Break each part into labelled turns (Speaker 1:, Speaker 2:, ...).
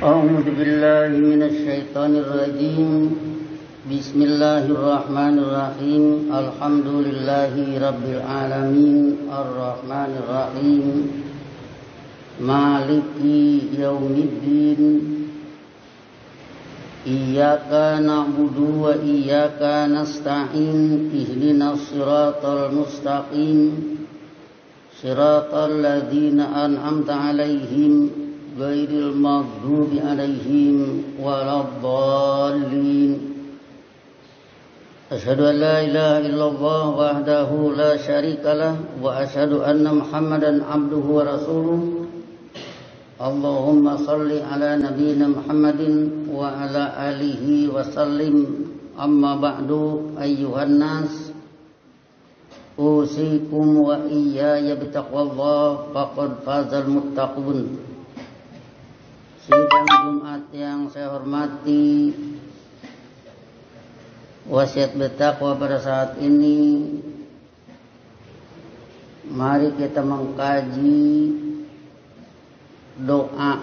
Speaker 1: أعوذ بالله من الشيطان الرجيم بسم الله الرحمن الرحيم الحمد لله رب العالمين الرحمن الرحيم مالك يوم الدين إياك نعبد وإياك نستعين اهدنا الصراط المستقيم صراط الذين أنعمت عليهم غير المغضوب عليهم ولا الضالين أشهد أن لا إله إلا الله وحده لا شريك له وأشهد أن محمدا عبده ورسوله اللهم صل على نبينا محمد وعلى آله وسلم أما بعد أيها الناس أوصيكم وإياي بتقوى الله فقد فاز المتقون. Sidang Jumat yang saya hormati, wasiat bertakwa pada saat ini, mari kita mengkaji doa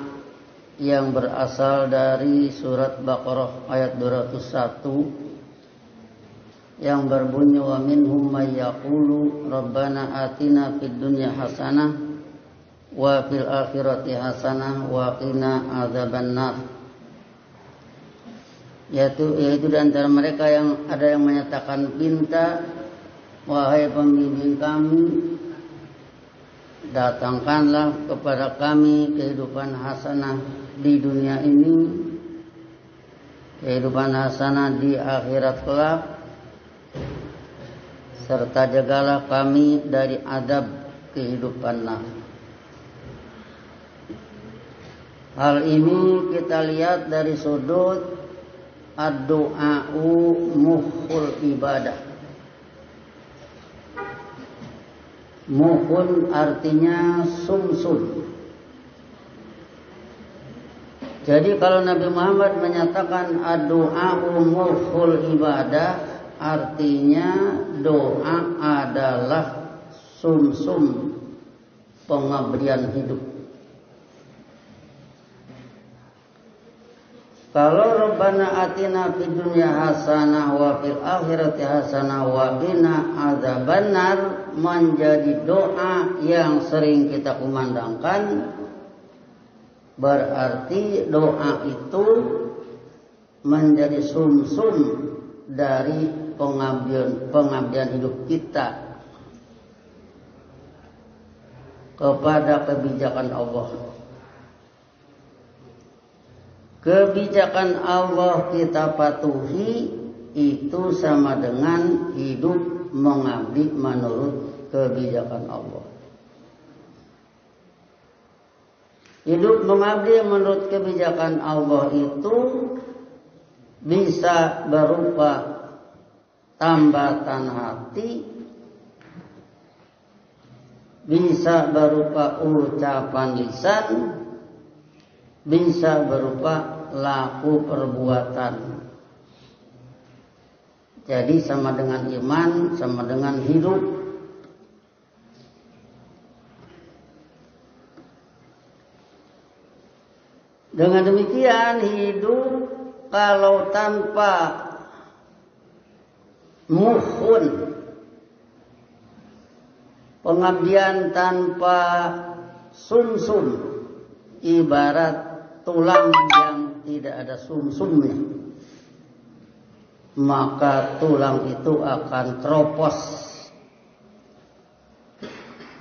Speaker 1: yang berasal dari surat Baqarah ayat 201 yang berbunyi wa minhum may yaqulu rabbana atina fid dunya hasanah wa fil akhirati hasanah wa qina adzabannar. Yaitu di antara mereka yang ada yang menyatakan pinta, wahai pembimbing kami, datangkanlah kepada kami kehidupan hasanah di dunia ini, kehidupan hasanah di akhirat kelak, serta jagalah kami dari azab kehidupan neraka. Hal ini kita lihat dari sudut ad-du'a'u mukhul ibadah. Mukhul artinya sumsum. Jadi kalau Nabi Muhammad menyatakan ad-du'a'u mukhul ibadah, artinya doa adalah sumsum pengabdian hidup. Kalau Rabbana atina fid dunya hasanah wa fil akhirati hasanah wa qina adzabannar menjadi doa yang sering kita kumandangkan, berarti doa itu menjadi sumsum dari pengabdian hidup kita kepada kebijakan Allah. Kebijakan Allah kita patuhi, itu sama dengan hidup mengabdi menurut kebijakan Allah. Hidup mengabdi menurut kebijakan Allah itu bisa berupa tambatan hati, bisa berupa ucapan lisan, bisa berupa laku perbuatan. Jadi sama dengan iman, sama dengan hidup. Dengan demikian hidup kalau tanpa mukhun, pengabdian tanpa sumsum, ibarat tulang yang tidak ada sumsumnya, maka tulang itu akan teropos.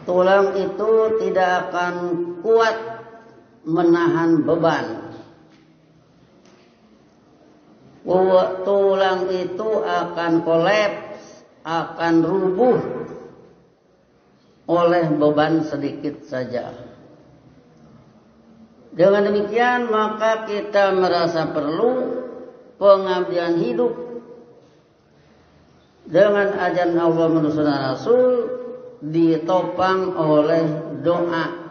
Speaker 1: Tulang itu tidak akan kuat menahan beban. Tulang itu akan kolaps, akan rubuh oleh beban sedikit saja. Dengan demikian maka kita merasa perlu pengabdian hidup dengan ajaran Allah menurut sunnah Rasul ditopang oleh doa,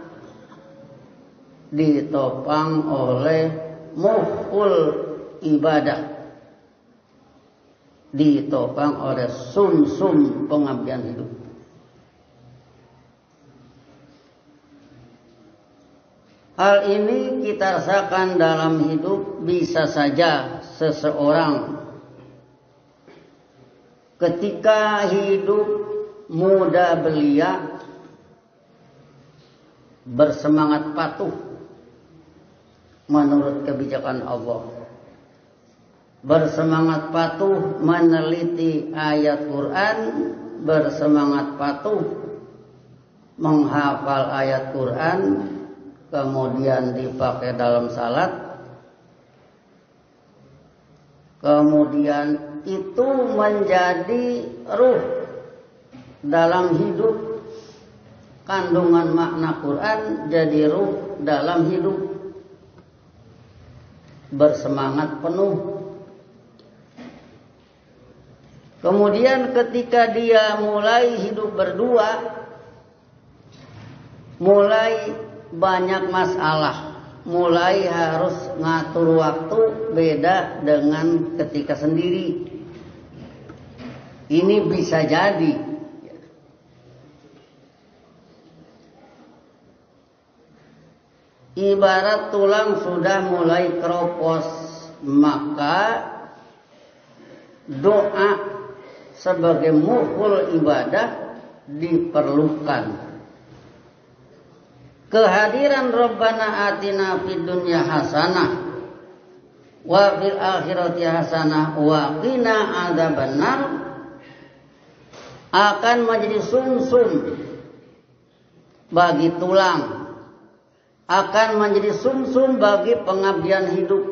Speaker 1: ditopang oleh mukhul ibadah, ditopang oleh sumsum pengabdian hidup. Hal ini kita rasakan dalam hidup. Bisa saja seseorang ketika hidup muda belia bersemangat patuh menurut kebijakan Allah, bersemangat patuh meneliti ayat Quran, bersemangat patuh menghafal ayat Quran, kemudian dipakai dalam salat, kemudian itu menjadi ruh dalam hidup. Kandungan makna Quran jadi ruh dalam hidup, bersemangat penuh. Kemudian ketika dia mulai hidup berdua, mulai banyak masalah, mulai harus ngatur waktu, beda dengan ketika sendiri. Ini bisa jadi ibarat tulang sudah mulai keropos, maka doa sebagai mukhul ibadah diperlukan. Kehadiran Rabbana atina fid dunya hasanah wa fil akhirati hasanah wa qina adzabannar akan menjadi sumsum bagi tulang, akan menjadi sumsum bagi pengabdian hidup,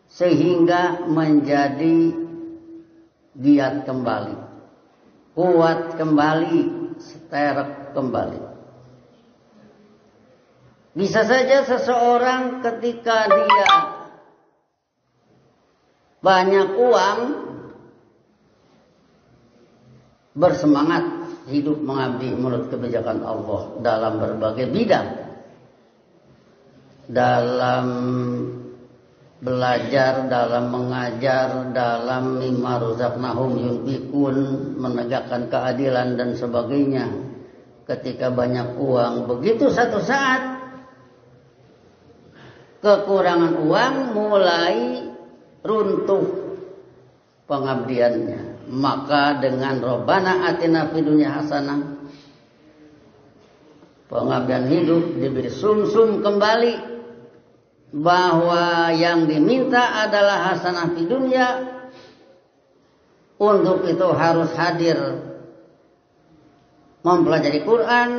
Speaker 1: sehingga menjadi giat kembali, kuat kembali, sterek kembali. Bisa saja seseorang ketika dia banyak uang bersemangat hidup mengabdi menurut kebijakan Allah dalam berbagai bidang, dalam belajar, dalam mengajar, dalam mimma razaqnahum yunfiqun, menegakkan keadilan dan sebagainya. Ketika banyak uang, begitu satu saat kekurangan uang, mulai runtuh pengabdiannya. Maka dengan Rabbana atina fid dunya hasanah, pengabdian hidup diberi sumsum kembali, bahwa yang diminta adalah hasanah fid dunya. Untuk itu harus hadir mempelajari Quran,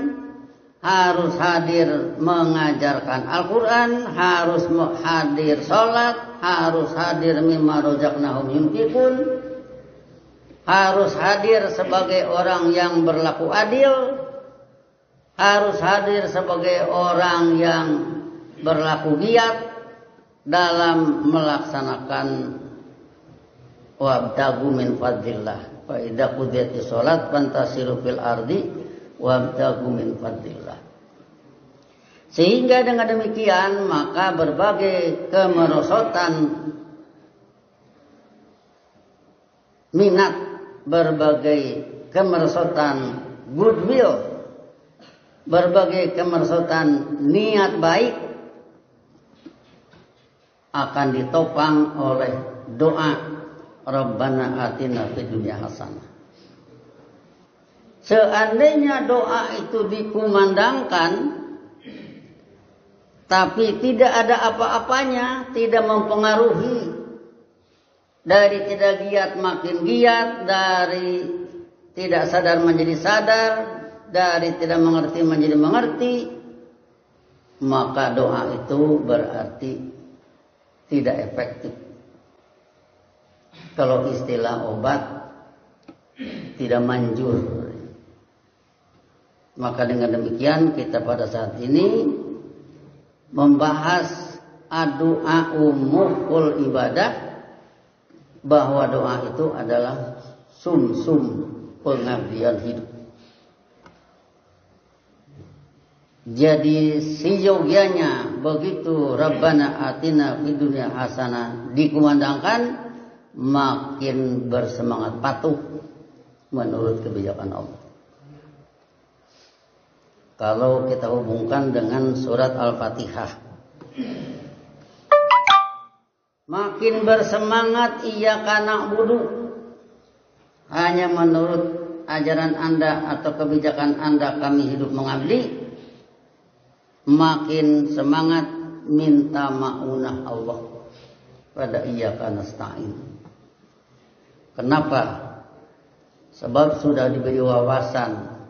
Speaker 1: harus hadir mengajarkan Al-Quran, harus hadir sholat, harus hadir mimma razaqnahum yunfiqun, harus hadir sebagai orang yang berlaku adil, harus hadir sebagai orang yang berlaku giat dalam melaksanakan wabtagu min fadlillah fa idza qudiyatis shalat fantasiru fil ardi wabtagu min fadlillah. Sehingga dengan demikian maka berbagai kemerosotan minat, berbagai kemerosotan goodwill, berbagai kemerosotan niat baik akan ditopang oleh doa Rabbana atina fid dunya hasanah. Seandainya doa itu dikumandangkan tapi tidak ada apa-apanya, tidak mempengaruhi, dari tidak giat makin giat, dari tidak sadar menjadi sadar, dari tidak mengerti menjadi mengerti, maka doa itu berarti tidak efektif. Kalau istilah obat, tidak manjur. Maka dengan demikian kita pada saat ini membahas doa mukhul ibadah, bahwa doa itu adalah sumsum pengabdian hidup. Jadi seyogianya begitu Rabbana atina fid dunya hasanah dikumandangkan, makin bersemangat patuh menurut kebijakan Allah. kalau kita hubungkan dengan surat Al-Fatihah. Makin bersemangat iyyaka na'budu, hanya menurut ajaran Anda atau kebijakan Anda kami hidup mengabdi, makin semangat minta ma'unah Allah pada iyyaka nasta'in. Kenapa? Sebab sudah diberi wawasan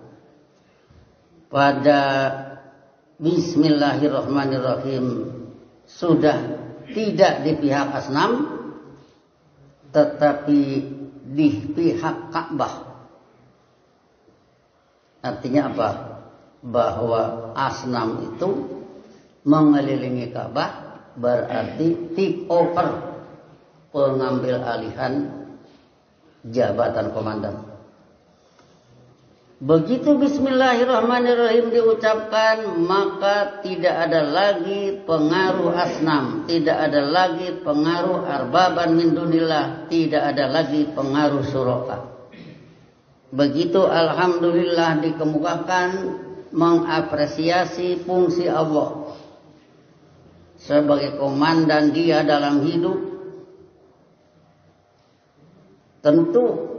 Speaker 1: pada Bismillahirrahmanirrahim sudah tidak di pihak asnam, tetapi di pihak Ka'bah. Artinya apa? Bahwa asnam itu mengelilingi Ka'bah, berarti take over, pengambil alihan jabatan komandan. Begitu Bismillahirrahmanirrahim diucapkan, maka tidak ada lagi pengaruh asnam, tidak ada lagi pengaruh arbaban min dunillah, tidak ada lagi pengaruh suraka. Begitu alhamdulillah dikemukakan, mengapresiasi fungsi Allah sebagai komandan dia dalam hidup. Tentu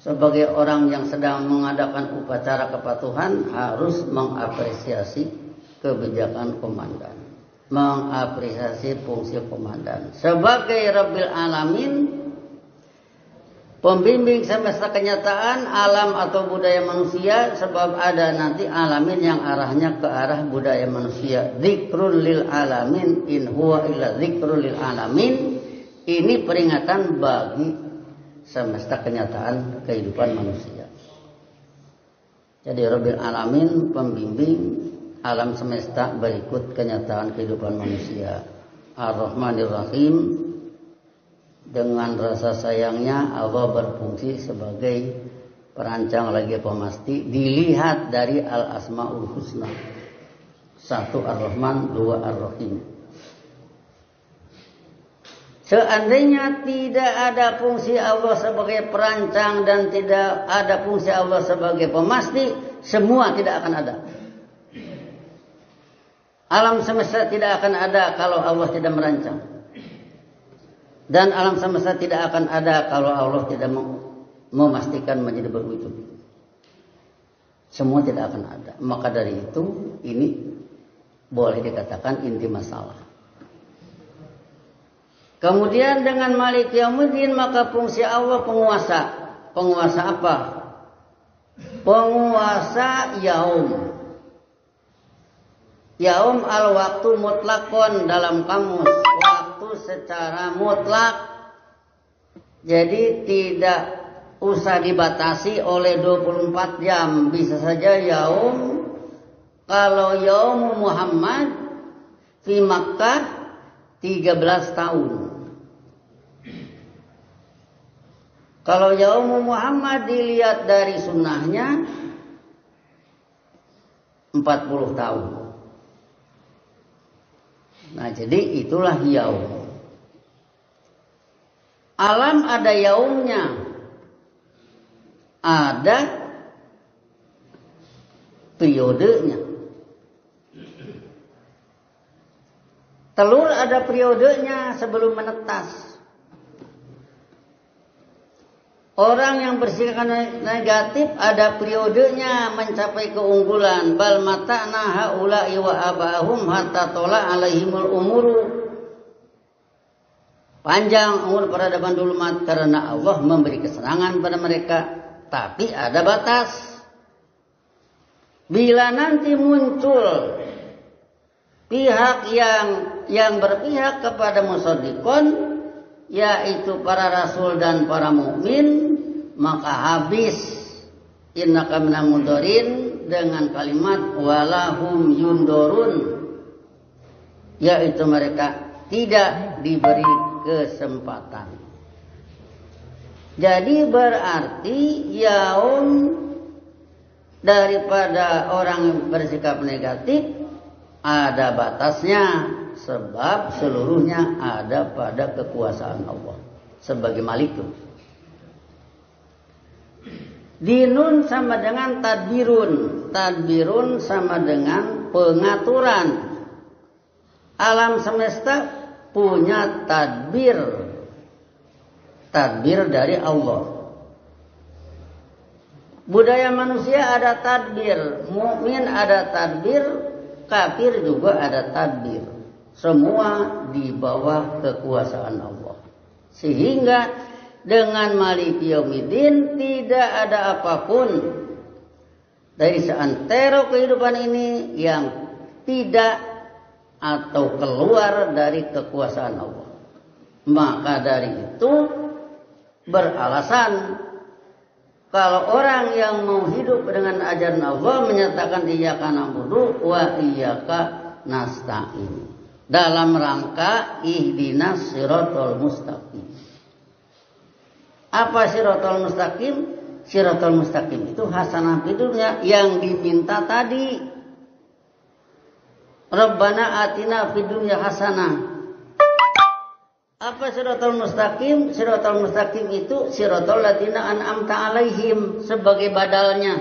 Speaker 1: sebagai orang yang sedang mengadakan upacara kepatuhan harus mengapresiasi kebijakan komandan, mengapresiasi fungsi komandan sebagai Rabbil Alamin, pembimbing semesta kenyataan alam atau budaya manusia. Sebab ada nanti alamin yang arahnya ke arah budaya manusia. Dzikrul lil alamin in huwa illa dzikrul lil alamin. Ini peringatan bagi semesta kenyataan kehidupan manusia. Jadi Rabbil Alamin, pembimbing alam semesta berikut kenyataan kehidupan manusia. Ar-Rahmanir Rahim, dengan rasa sayangnya Allah berfungsi sebagai perancang lagi pemasti. Dilihat dari Al-Asmaul Husna, 1 Ar-Rahman, 2 Ar-Rahim. Seandainya tidak ada fungsi Allah sebagai perancang dan tidak ada fungsi Allah sebagai pemasti, semua tidak akan ada. Alam semesta tidak akan ada kalau Allah tidak merancang. Dan alam semesta tidak akan ada kalau Allah tidak memastikan menjadi berwujud. Semua tidak akan ada. Maka dari itu, ini boleh dikatakan inti masalah. Kemudian dengan Malik Yaumiddin, maka fungsi Allah penguasa. Penguasa apa? Penguasa yaum. Yaum al-waktu mutlakon dalam kamus. Waktu secara mutlak. Jadi tidak usah dibatasi oleh 24 jam. Bisa saja yaum. Kalau yaum Muhammad di Makkah 13 tahun. Kalau Yaum Muhammad dilihat dari sunnahnya 40 tahun. Nah, jadi itulah yaum. Alam ada yaumnya. Ada periodenya. Telur ada periodenya sebelum menetas. Orang yang bersikap negatif ada periodenya mencapai keunggulan. Bal mata'na haula'i wa abahum hatta tola alaihimul umuru. Panjang umur peradaban dulu mat karena Allah memberi kesenangan pada mereka. Tapi ada batas. Bila nanti muncul pihak yang berpihak kepada musaddiqon, yaitu para rasul dan para mukmin, maka habis innaka minal mundorin dengan kalimat walahum yundorun, yaitu mereka tidak diberi kesempatan. Jadi berarti yaum daripada orang yang bersikap negatif ada batasnya. Sebab seluruhnya ada pada kekuasaan Allah sebagai Malikun. Dinun sama dengan tadbirun. tadbirun sama dengan pengaturan. Alam semesta punya tadbir. Tadbir dari Allah. Budaya manusia ada tadbir, mukmin ada tadbir, kafir juga ada tadbir. Semua di bawah kekuasaan Allah. Sehingga dengan Maliki Yaumiddin tidak ada apapun dari seantero kehidupan ini yang tidak atau keluar dari kekuasaan Allah. Maka dari itu beralasan kalau orang yang mau hidup dengan ajaran Allah menyatakan iyyaka na'budu wa iyyaka nasta'in dalam rangka ihdinas siratal mustaqim. Apa siratal mustaqim? Siratal mustaqim itu hasanah fid dunya yang diminta tadi. Rabbana atina fid dunya hasanah. Apa siratal mustaqim? Siratal mustaqim itu siratal ladzina an'amta alaihim sebagai badalnya.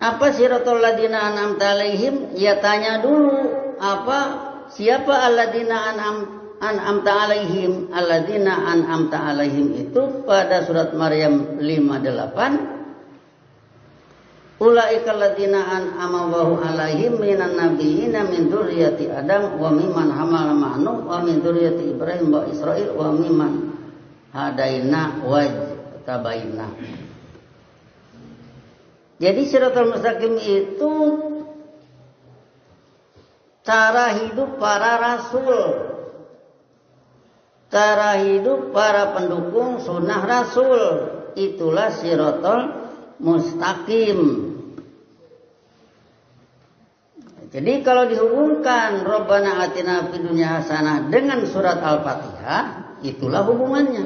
Speaker 1: Apa siratal ladzina an'amta alaihim? Ya tanya dulu, apa siapa alladzina an'amta alaihim? Alladzina an'amta alaihim itu pada surat Maryam 58. Ulaika alladzina an'ama Allahu alaihim minan nabiyina min dzurriyyati Adam wa mimman hamalna ma'nuh wa min dzurriyyati Ibrahim wa Israil wa mimman hadaina wa tabaina. Jadi siratal mustaqim itu cara hidup para rasul, cara hidup para pendukung sunnah rasul. Itulah siratal mustaqim. Jadi kalau dihubungkan Rabbana atina fid dunya hasanah dengan surat Al-Fatihah, itulah hubungannya.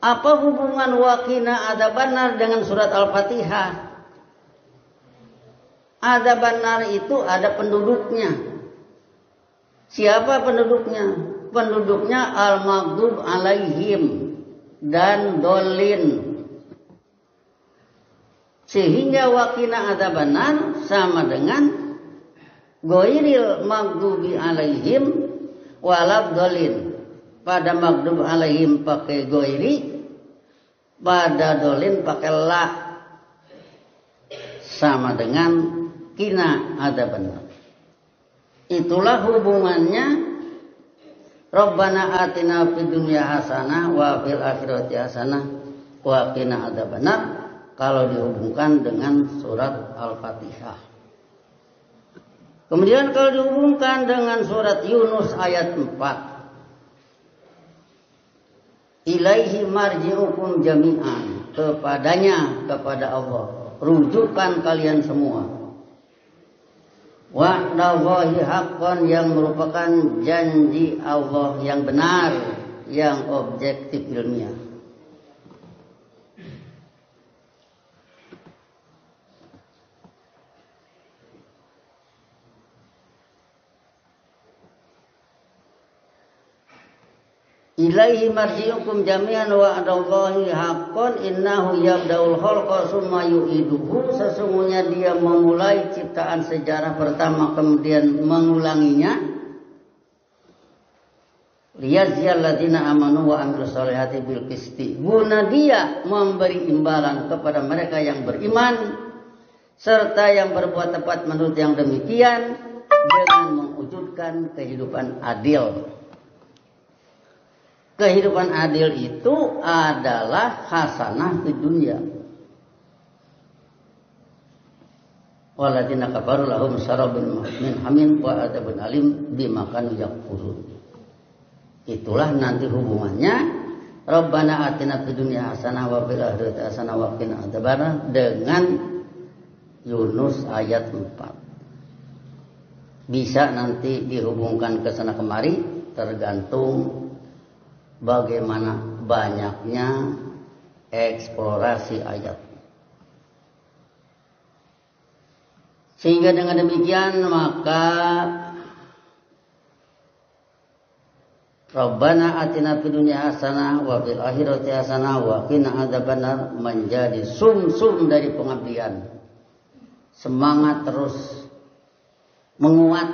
Speaker 1: Apa hubungan waqina adzabannar dengan surat Al-Fatihah? Adzabannar itu ada penduduknya. Siapa penduduknya? Penduduknya al-maghdub alaihim dan dolin. Sehingga waqina adzabannar sama dengan ghairil maghdubi alaihim walad dolin. Pada maghdub alaihim pakai ghairi, pada dolin pakai la. Sama dengan qina adzabannar. Itulah hubungannya Rabbana atina fid dunya hasanah wa fil akhirati hasanah wa qina adzabannar kalau dihubungkan dengan surat Al-Fatihah. Kemudian kalau dihubungkan dengan surat Yunus ayat 4. Ilaihi marji'ukum jami'an. Kepadanya, kepada Allah, rujukan kalian semua. Wa'dallahi haqqan yang merupakan janji Allah yang benar, yang objektif ilmiah. Ilaihi marji'ukum jami'an wa'dallahi haqqan innahu yabda'ul khalqa summa yu'iduhu. Sesungguhnya dia memulai ciptaan sejarah pertama kemudian mengulanginya. Liyajziyal ladzina amanu wa amilus solihati bil qisti. Guna dia memberi imbalan kepada mereka yang beriman serta yang berbuat tepat menurut yang demikian dengan mewujudkan kehidupan adil. Kehidupan adil itu adalah hasanah di dunia. Walladzina kafaru lahum syarabun min hamin wa adzabun alim bima kanu yakfurun. Itulah nanti hubungannya Rabbana atina fid dunya hasanah wa fil akhirati hasanah wa qina adzabannar dengan Yunus ayat 4. Bisa nanti dihubungkan ke sana kemari tergantung bagaimana banyaknya eksplorasi ayat. Sehingga dengan demikian maka Rabbana atina fid dunya hasanah wa fil akhirati hasanah wa qina adzabannar menjadi sumsum dari pengabdian. Semangat terus menguat,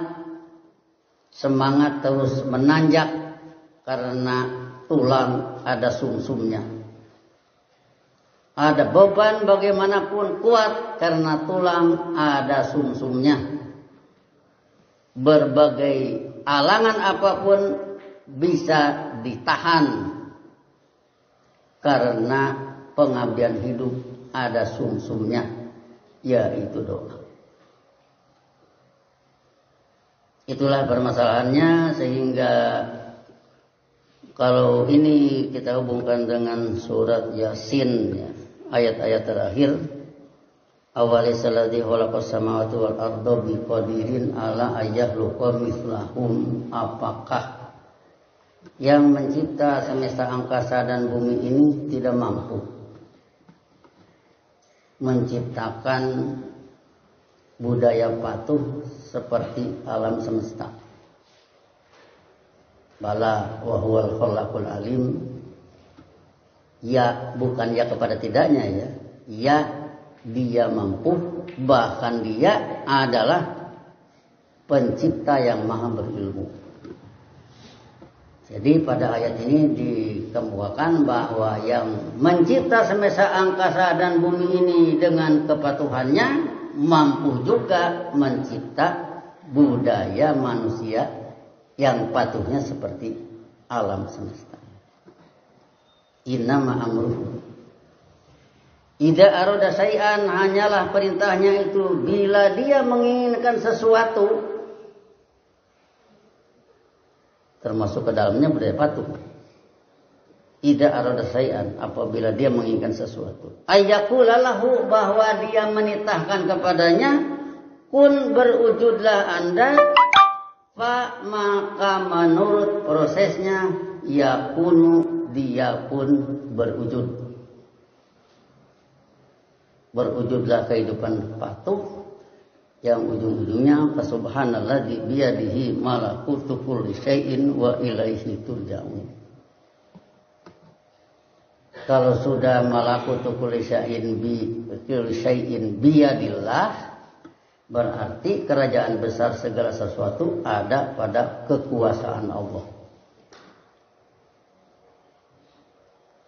Speaker 1: semangat terus menanjak karena tulang ada sumsumnya. Ada beban bagaimanapun kuat karena tulang ada sumsumnya. Berbagai alangan apapun bisa ditahan karena pengabdian hidup ada sumsumnya, yaitu doa. Itulah permasalahannya, sehingga kalau ini kita hubungkan dengan surat Yasin, ya, ayat-ayat terakhir, awalisalladzi khalaqas samawati wal arda biqadirin ala ayyahluqa mithlahum. Apakah yang mencipta semesta angkasa dan bumi ini tidak mampu menciptakan budaya patuh seperti alam semesta? Bala wa huwal khallaqul alim. Ya, bukan ya kepada tidaknya, ya. Ya, dia mampu, bahkan dia adalah pencipta yang maha berilmu. Jadi pada ayat ini dikemukakan bahwa yang mencipta semesta angkasa dan bumi ini dengan kepatuhannya mampu juga mencipta budaya manusia yang patuhnya seperti alam semesta. Innama amruhu idza arada syai'an, hanyalah perintahnya itu bila dia menginginkan sesuatu, termasuk ke dalamnya budaya patuh. Idza arada syai'an, apabila dia menginginkan sesuatu, ayyaqula lahu, bahwa dia menitahkan kepadanya, kun, berwujudlah Anda, fa, maka menurut prosesnya yakunu, dia pun berwujud. Berwujudlah kehidupan patuh yang ujung-ujungnya fasubhanalladzi biyadihi malakutu kulli syai'in wa ilaihi turja'un. Kalau sudah malakutu kulli syai'in biyadillah, berarti kerajaan besar segala sesuatu ada pada kekuasaan Allah.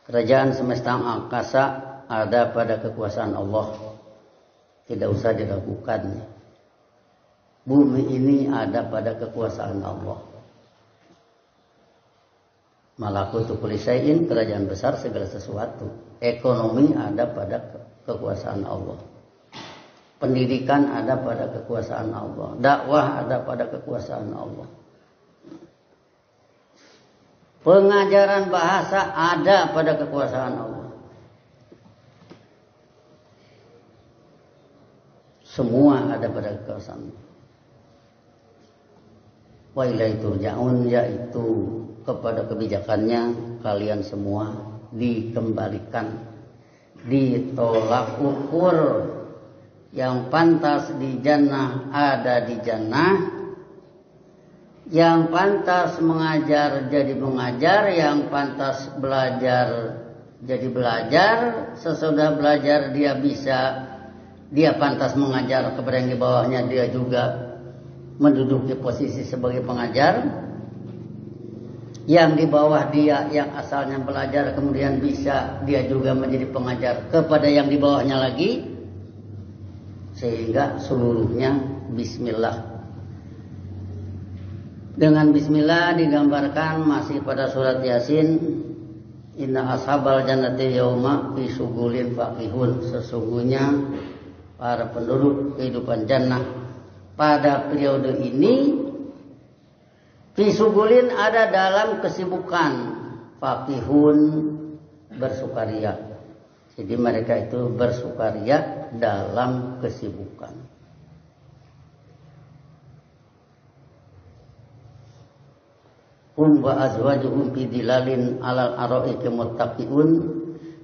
Speaker 1: Kerajaan semesta angkasa ada pada kekuasaan Allah. Tidak usah diragukan. Bumi ini ada pada kekuasaan Allah. Malakutu kulli syai'in, kerajaan besar segala sesuatu. Ekonomi ada pada kekuasaan Allah. Pendidikan ada pada kekuasaan Allah. Dakwah ada pada kekuasaan Allah. Pengajaran bahasa ada pada kekuasaan Allah. Semua ada pada kekuasaan Allah. Wa ilaihi turja'un, yaitu kepada kebijakannya kalian semua dikembalikan. Ditolak ukur yang pantas di jannah ada di jannah, yang pantas mengajar jadi mengajar, yang pantas belajar jadi belajar. Sesudah belajar dia pantas mengajar kepada yang di bawahnya, dia juga menduduki posisi sebagai pengajar. Yang di bawah dia yang asalnya belajar kemudian bisa dia juga menjadi pengajar kepada yang di bawahnya lagi, sehingga seluruhnya bismillah. Dengan bismillah digambarkan masih pada surat Yasin, inna ashabal jannati yauma fi syugulin faqihun, sesungguhnya para penduduk kehidupan jannah pada periode ini fi syugulin ada dalam kesibukan, faqihun bersukaria. Jadi mereka itu bersukaria dalam kesibukan. Wa azwajuhum fi dilalin alal ara'iki muttaqiun,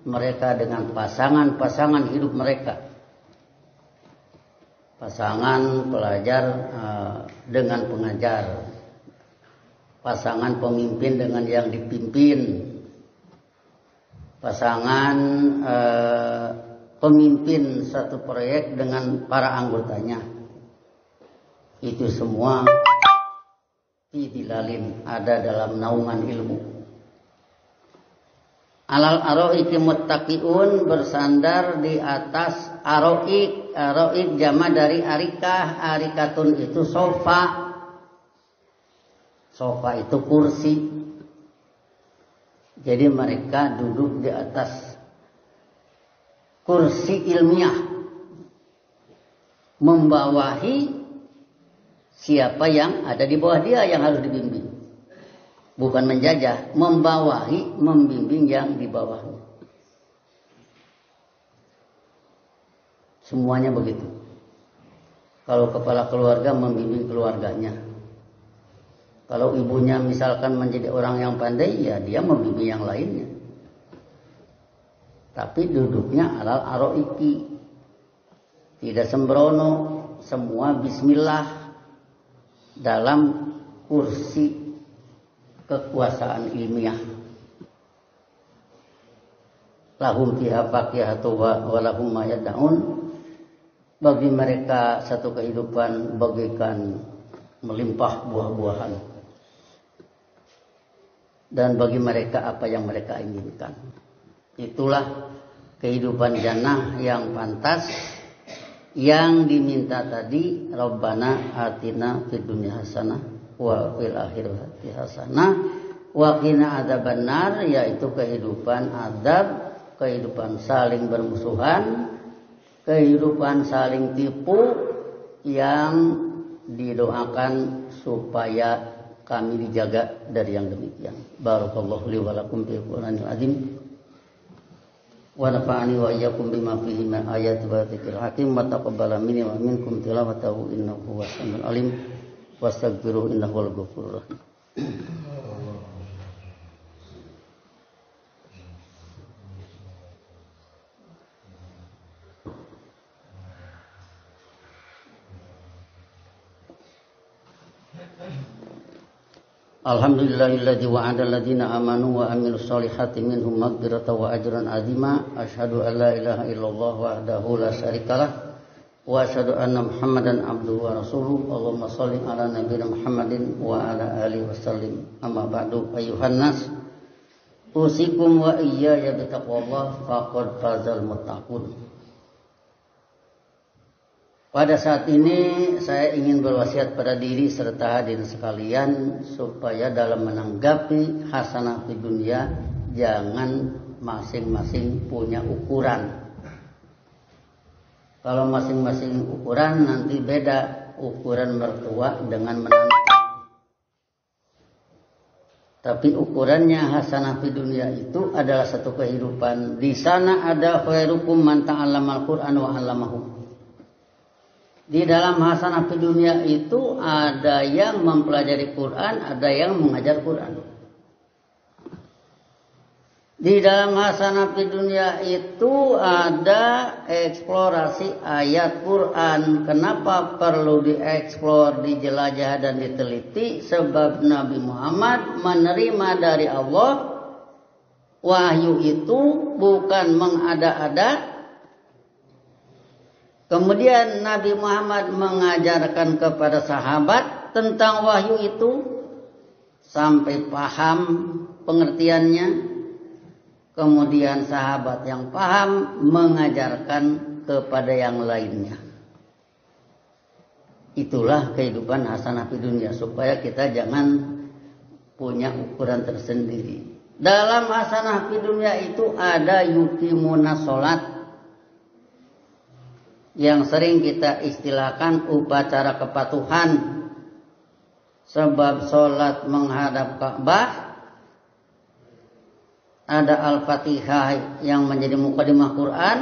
Speaker 1: mereka dengan pasangan-pasangan hidup mereka, pasangan pelajar dengan pengajar, pasangan pemimpin dengan yang dipimpin, pasangan pemimpin satu proyek dengan para anggotanya. Itu semua dilalin, ada dalam naungan ilmu. Alal aroiki muttaqiun, bersandar di atas aroik. Aroik jama dari arikah. Arikatun itu sofa. Sofa itu kursi. Jadi mereka duduk di atas kursi ilmiah, membawahi siapa yang ada di bawah dia yang harus dibimbing. Bukan menjajah, membawahi, membimbing yang di bawahnya. Semuanya begitu. Kalau kepala keluarga membimbing keluarganya. Kalau ibunya misalkan menjadi orang yang pandai, ya dia membimbing yang lainnya. Tapi duduknya alal aroiki. Tidak sembrono, semua bismillah dalam kursi kekuasaan ilmiah. Lahum fiha faqihatu wa lahum ma yad'un. Bagi mereka satu kehidupan bagaikan melimpah buah-buahan. Dan bagi mereka apa yang mereka inginkan. Itulah kehidupan jannah yang pantas, yang diminta tadi. Rabbana atina fid dunya hasanah wa fil akhirati hasanah wa qina adzabannar, yaitu kehidupan azab, kehidupan saling bermusuhan, kehidupan saling tipu, yang didoakan supaya kami dijaga dari yang demikian. Barakallahu li wa lakum fil Qur'anil azim wa nafa'ani wa iyyakum bima fihi min ayati wa dzikril hakim wa taqabbala minni wa minkum tilawatahu innahu huwas samiul alim. Wastaghfiruhu innahu wal ghafurur rahim. Alhamdulillahilladzi wa'ada alladziina aamanu wa 'amilus shalihaati minhum maghfiratan wa ajran 'azima. Asyhadu an la ilaha illallah wahdahu la syarikalah wa asyhadu anna Muhammadan abduhu wa rasuluh. Allahumma shalli ala nabiyina Muhammadin wa ala alihi wasallim. Amma ba'du, ayyuhan nas, usikum wa iyaya bi taqwallah faqad fazal muttaqun. Pada saat ini saya ingin berwasiat pada diri serta hadirin sekalian supaya dalam menanggapi hasanah di dunia jangan masing-masing punya ukuran. Kalau masing-masing ukuran nanti beda ukuran mertua dengan menantu. Tapi ukurannya hasanah di dunia itu adalah satu kehidupan. Di sana ada khairukum man ta'allamal Qur'an wa 'allamahu. Di dalam hasanah di dunia itu ada yang mempelajari Quran, ada yang mengajar Quran. Di dalam hasanah di dunia itu ada eksplorasi ayat Quran. Kenapa perlu dieksplor, dijelajah dan diteliti? Sebab Nabi Muhammad menerima dari Allah wahyu itu bukan mengada-ada. Kemudian Nabi Muhammad mengajarkan kepada sahabat tentang wahyu itu sampai paham pengertiannya. Kemudian sahabat yang paham mengajarkan kepada yang lainnya. Itulah kehidupan hasanah di dunia, supaya kita jangan punya ukuran tersendiri. Dalam hasanah di dunia itu ada yuqimuna sholat, yang sering kita istilahkan upacara kepatuhan. Sebab sholat menghadap Ka'bah, ada Al-Fatihah yang menjadi mukadimah Quran,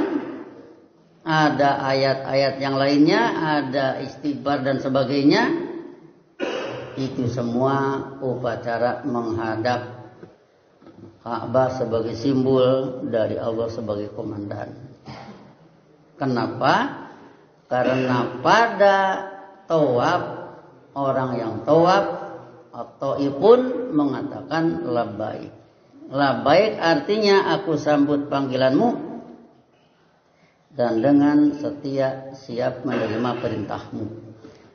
Speaker 1: ada ayat-ayat yang lainnya, ada istighfar dan sebagainya. Itu semua upacara menghadap Ka'bah sebagai simbol dari Allah sebagai komandan. Kenapa? Karena pada tawaf, orang yang tawaf At-Ta'i pun mengatakan labbaik. Labbaik artinya aku sambut panggilanmu dan dengan setia siap menerima perintahmu.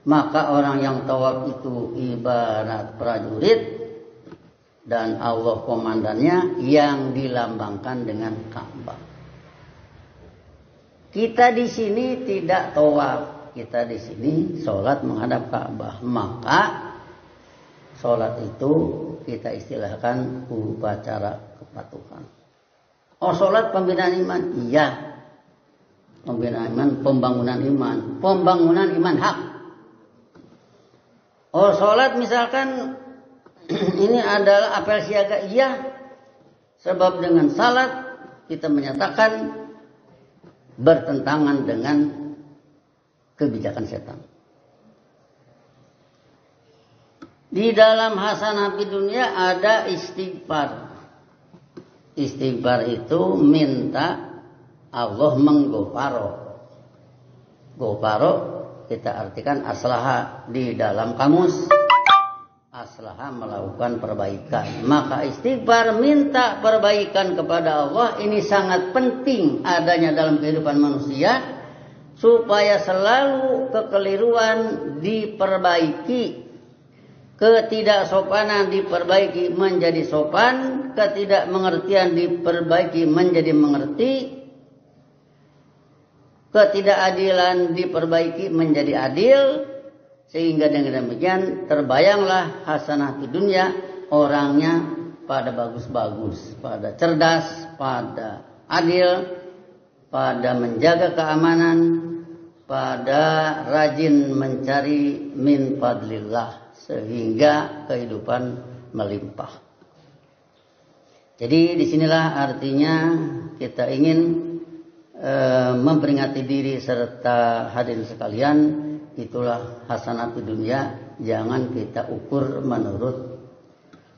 Speaker 1: Maka orang yang tawaf itu ibarat prajurit dan Allah komandannya yang dilambangkan dengan Ka'bah. Kita di sini tidak tawaf, kita di sini sholat menghadap Ka'bah. Maka sholat itu kita istilahkan upacara kepatuhan. Oh, sholat pembinaan iman, iya. Pembinaan iman, pembangunan iman hak. Oh, sholat misalkan ini adalah apel siaga, iya. Sebab dengan salat kita menyatakan bertentangan dengan kebijakan setan. Di dalam hasanah fid dunya ada istighfar. Istighfar itu minta Allah menggofaro. Gofaro kita artikan aslaha di dalam kamus. Aslaha melakukan perbaikan. Maka istighfar minta perbaikan kepada Allah ini sangat penting adanya dalam kehidupan manusia. Supaya selalu kekeliruan diperbaiki. Ketidaksopanan diperbaiki menjadi sopan. Ketidakmengertian diperbaiki menjadi mengerti. Ketidakadilan diperbaiki menjadi adil, sehingga dengan demikian terbayanglah hasanah di dunia orangnya pada bagus-bagus, pada cerdas, pada adil, pada menjaga keamanan, pada rajin mencari min fadlillah, sehingga kehidupan melimpah. Jadi disinilah artinya kita ingin memperingati diri serta hadirin sekalian, itulah hasanah di dunia. Jangan kita ukur menurut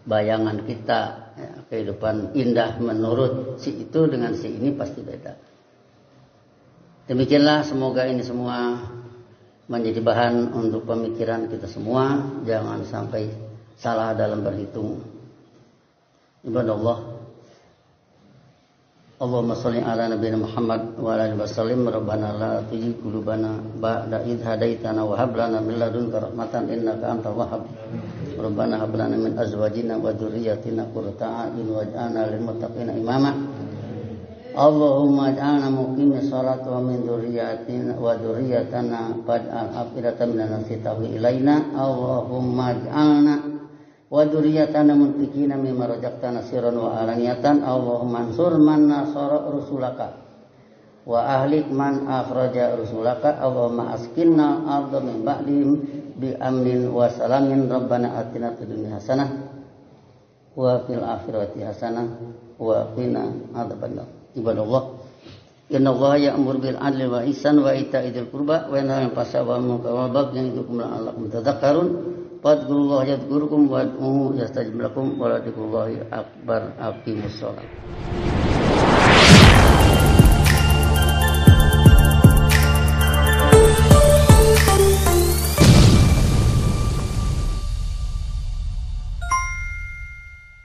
Speaker 1: bayangan kita, ya, kehidupan indah menurut si itu dengan si ini pasti beda. Demikianlah, semoga ini semua menjadi bahan untuk pemikiran kita semua. Jangan sampai salah dalam berhitung. Ibadallah, Allahumma sholli ala nabiyina Muhammad wa ala alihi wasallim. Rabbana la tuzigh qulubana ba'da idh hadaitana wa hab lana min ladunka rahmatan innaka antal wahhab. Rabbana hab lana min azwajina wa dhurriyyatina qurrata a'yun waj'alna lil muttaqina imama. Allahumma ij'alna muqimis sholati wa min dhurriyyatina wa dhurriyyatana faj'al afidatan minan nasi tahwi ilaina. Allahumma ij'alna wa dzurriyyatana munfikina mimma razaqtana sirran wa alaniyatan. Allahumma ansur man nasara rusulaka wa ahlik man akhraja rusulaka. Allahumma askinna al-ardha min ba'dihim bi amnin wa salamin. Rabbana atina fid dunya hasanah wa fil akhirati hasanah wa qina adzabannar. Ibadallah, innallaha ya'muru bil 'adli wa ihsan wa ita'i dzil qurba wa yanha 'anil fahsya'i wal munkari wal baghi ya'idukum la'allakum tadhakkarun. Fadhkurullaha yadhkurukum wad'uhu yastajib lakum wa la dzikrullahi akbar. Aqimus shalah.